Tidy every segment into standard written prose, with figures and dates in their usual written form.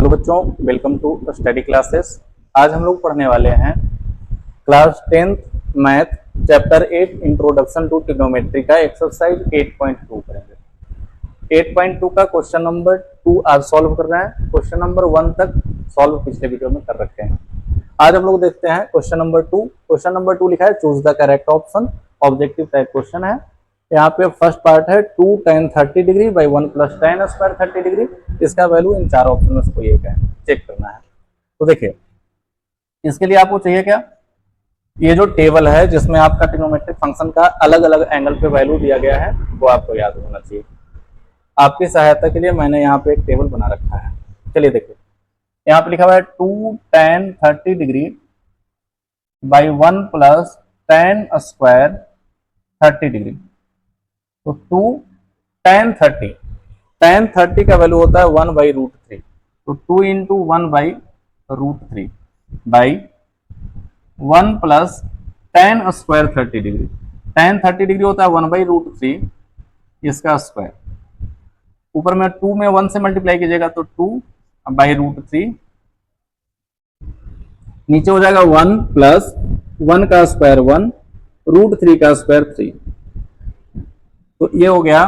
Hello बच्चों, welcome to study classes. आज हम लोग पढ़ने वाले हैं class 10th math chapter 8 introduction to trigonometry का एक्सरसाइज 8.2 करेंगे। 8.2 का क्वेश्चन नंबर 2 आज सॉल्व कर रहे हैं। क्वेश्चन नंबर 1 तक सॉल्व पिछले वीडियो में कर रखे हैं। आज हम लोग देखते हैं क्वेश्चन नंबर 2। क्वेश्चन नंबर 2 लिखा है choose the correct option. Objective type question है। यहाँ पे फर्स्ट पार्ट है 2 tan 30 degree by 1 plus tan square 30 degree. इसका वैल्यू इन चार ऑप्शन में से कोई एक है, चेक करना है। तो देखिए, इसके लिए आपको चाहिए क्या, ये जो टेबल है जिसमें आपका ट्रिग्नोमेट्रिक फंक्शन का अलग अलग एंगल पे वैल्यू दिया गया है वो आपको याद होना चाहिए। आपकी सहायता के लिए मैंने यहाँ पे एक टेबल बना रखा है। चलिए देखिए, यहाँ पे लिखा हुआ है 2 tan 30 degree by 1 plus tan square 30 degree. तो 2 tan 30 का वैल्यू होता है 1 बाई रूट 3। तो 2 into 1 by root 3 by 1 plus tan square 30 degree. tan 30 degree होता है 1 बाई रूट 3 इसका स्क्वायर। ऊपर में 2 में 1 से मल्टीप्लाई कीजिएगा तो 2 बाई रूट 3, नीचे हो जाएगा 1 प्लस 1 का स्क्वायर 1 रूट 3 का स्क्वायर 3। तो ये हो गया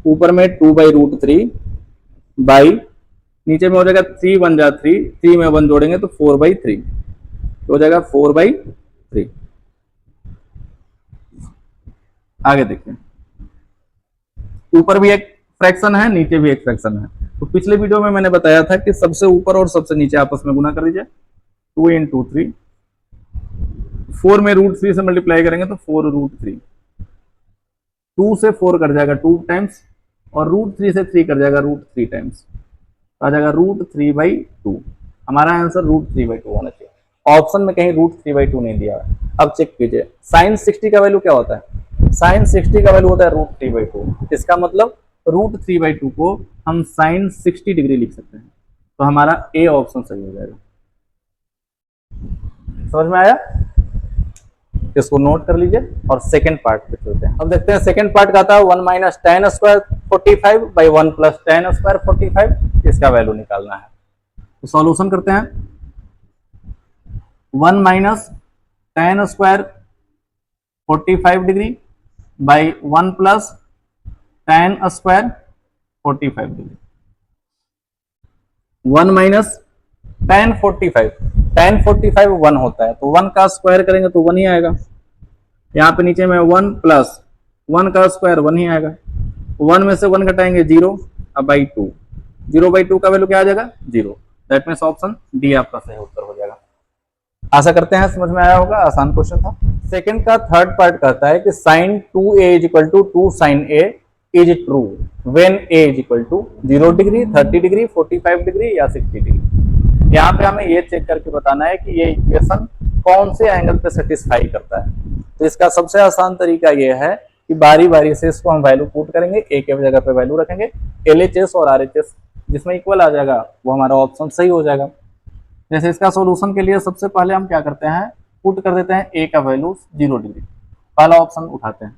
ऊपर में 2 बाई रूट 3 बाई नीचे में हो जाएगा 3 1 जा 3 में 1 जोड़ेंगे तो 4 बाई 3 तो हो जाएगा 4 बाई 3। आगे देखिए, ऊपर भी एक फ्रैक्शन है नीचे भी एक फ्रैक्शन है। तो पिछले वीडियो में मैंने बताया था कि सबसे ऊपर और सबसे नीचे आपस में गुना कर दीजिए। 2 इंटू 3, 4 में रूट 3 से मल्टीप्लाई करेंगे तो 4 रूट 3, 2 से 4 कट जाएगा 2 टाइम्स और रूट 3 से 3 कट जाएगा रूट 3 टाइम्स, तो आ जाएगा रूट 3 बाई 2। हमारा आंसर रूट 3 बाई 2 होना चाहिए। ऑप्शन में कहीं रूट 3 बाई 2 नहीं दिया है। अब चेक कीजिए, साइन 60 का वैल्यू क्या होता है? साइन 60 का वैल्यू होता है रूट 3 बाई 2। इसका मतलब रूट 3 बाई 2 को हम साइन 60 डिग्री लिख सकते हैं। तो हमारा ए ऑप्शन सही हो जाएगा। समझ में आया? इसको नोट कर लीजिए और सेकंड पार्ट पे चलते हैं। अब देखते हैं सेकंड पार्ट का था 1 minus tan square 45 by 1 plus tan square 45। इसका वैल्यू निकालना है। तो सॉल्यूशन करते हैं। 1 minus tan square 45 degree by 1 plus tan square 45 degree. 1 minus tan 45, tan 45 1 होता है तो 1 का स्क्वायर करेंगे तो 1 ही आएगा। यहाँ पे नीचे में 1 प्लस 1 का स्क्वायर 1 ही आएगा। 1 में से 1 घटाएंगे 0 बाई 2। 0 बाई 2 का वैल्यू क्या आ जाएगा? 0। दैट मीन्स ऑप्शन डी आपका सही उत्तर हो जाएगा। आशा करते हैं समझ में आया होगा। आसान क्वेश्चन था। सेकंड का थर्ड पार्ट कहता है कि sine 2a is equal to 2 sine a is true when a is equal to 0 degree 30 degree 45 degree या 60 डिग्री। यहाँ पे हमें ये चेक करके बताना है कि ये इक्वेशन कौन से एंगल पे सेटिस्फाई करता है। तो इसका सबसे आसान तरीका ये है कि बारी बारी से इसको हम वैल्यू पुट करेंगे, एक एक जगह पे वैल्यू रखेंगे। LHS और RHS जिसमें इक्वल आ जाएगा वो हमारा ऑप्शन सही हो जाएगा। जैसे इसका सॉल्यूशन के लिए सबसे पहले हम क्या करते हैं, पुट कर देते हैं a का वैल्यू 0 डिग्री। पहला ऑप्शन उठाते हैं,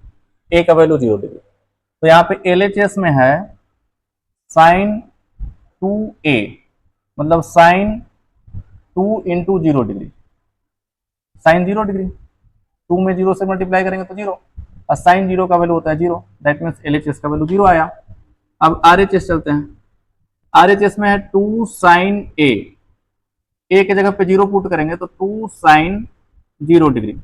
a का वैल्यू 0 डिग्री। तो यहाँ पे LHS में है साइन 2a मतलब sine 2 into 0 degree, sine 0 degree. 2 में 0 से मल्टीप्लाई करेंगे तो 0 और साइन 0 का वैल्यू होता है 0। दैट मीन्स LHS का वैल्यू 0 आया। अब RHS चलते हैं। RHS में है 2 साइन a, a के जगह पे 0 पुट करेंगे तो 2 साइन 0 डिग्री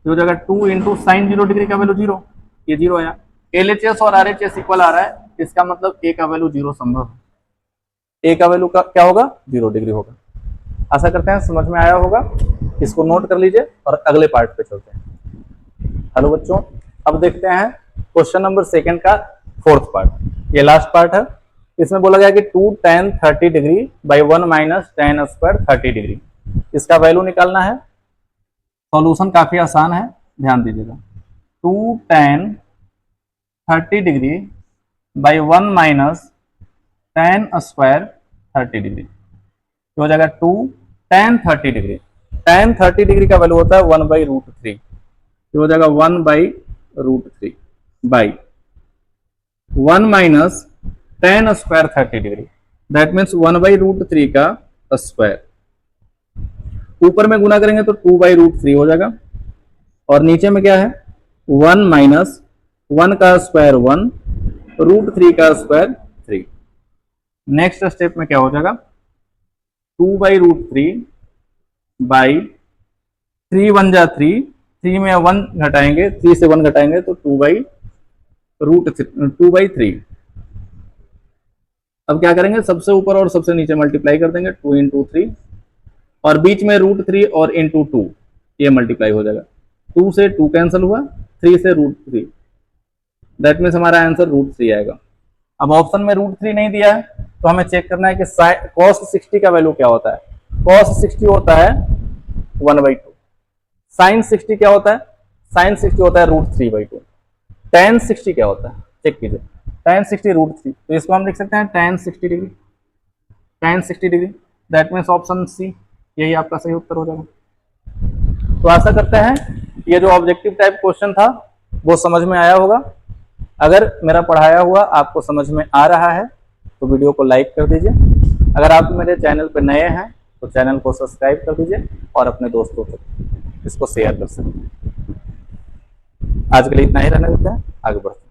हो जाएगा। 2 इंटू साइन 0 डिग्री का वैल्यू 0, ये 0 आया। LHS और RHS इक्वल आ रहा है, इसका मतलब a का वैल्यू 0 संभव है। a का वैल्यू का क्या होगा? 0 डिग्री होगा। आशा करते हैं समझ में आया होगा। इसको नोट कर लीजिए और अगले पार्ट पे चलते हैं। हेलो बच्चों, अब देखते हैं क्वेश्चन नंबर सेकंड का फोर्थ पार्ट। ये लास्ट पार्ट है। इसमें बोला गया कि 2 tan 30 degree by 1 minus tan square 30 degree. इसका वैल्यू निकालना है। सॉल्यूशन काफी आसान है, ध्यान दीजिएगा। 2 tan 30 degree by 1 minus tan square 30 degree हो जाएगा 2 tan 30 डिग्री। tan 30 डिग्री का वैल्यू होता है 1 बाई रूट 3, हो जाएगा 1 by root 3 by 1 minus tan square 30 degree. That means 1/√3 का स्क्वायर। ऊपर में गुना करेंगे तो 2/√3 हो जाएगा, और नीचे में क्या है 1 माइनस 1 का स्क्वायर 1, √3 का स्क्वायर 3। नेक्स्ट स्टेप में क्या हो जाएगा 2/√3 बाई 3 1 जा 3, 3 में 1 घटाएंगे, 3 से 1 घटाएंगे तो 2/3। अब क्या करेंगे सबसे ऊपर और सबसे नीचे मल्टीप्लाई कर देंगे, 2 इंटू 3, और बीच में √3 और इंटू 2 ये मल्टीप्लाई हो जाएगा। 2 से 2 कैंसिल हुआ, 3 से √3, दैट मीन्स हमारा आंसर √3 आएगा। अब ऑप्शन में √3 नहीं दिया है तो हमें चेक करना है कि cos 60 का वैल्यू क्या होता है। cos 60 होता है 1/2। sin 60 क्या होता है, sin 60 होता है √3/2। tan 60 क्या होता है चेक कीजिए, tan 60 √3, तो इसको हम लिख सकते हैं tan 60 degree, tan 60 degree, that means option C यही आपका सही उत्तर हो जाएगा। तो आशा करते हैं ये जो ऑब्जेक्टिव टाइप क्वेश्चन था वो समझ में आया होगा। अगर मेरा पढ़ाया हुआ आपको समझ में आ रहा है तो वीडियो को लाइक कर दीजिए। अगर आप मेरे चैनल पर नए हैं तो चैनल को सब्सक्राइब कर दीजिए और अपने दोस्तों को इसको शेयर कर सकते हैं। आज के लिए इतना ही रहने देते हैं, आगे बढ़ते हैं।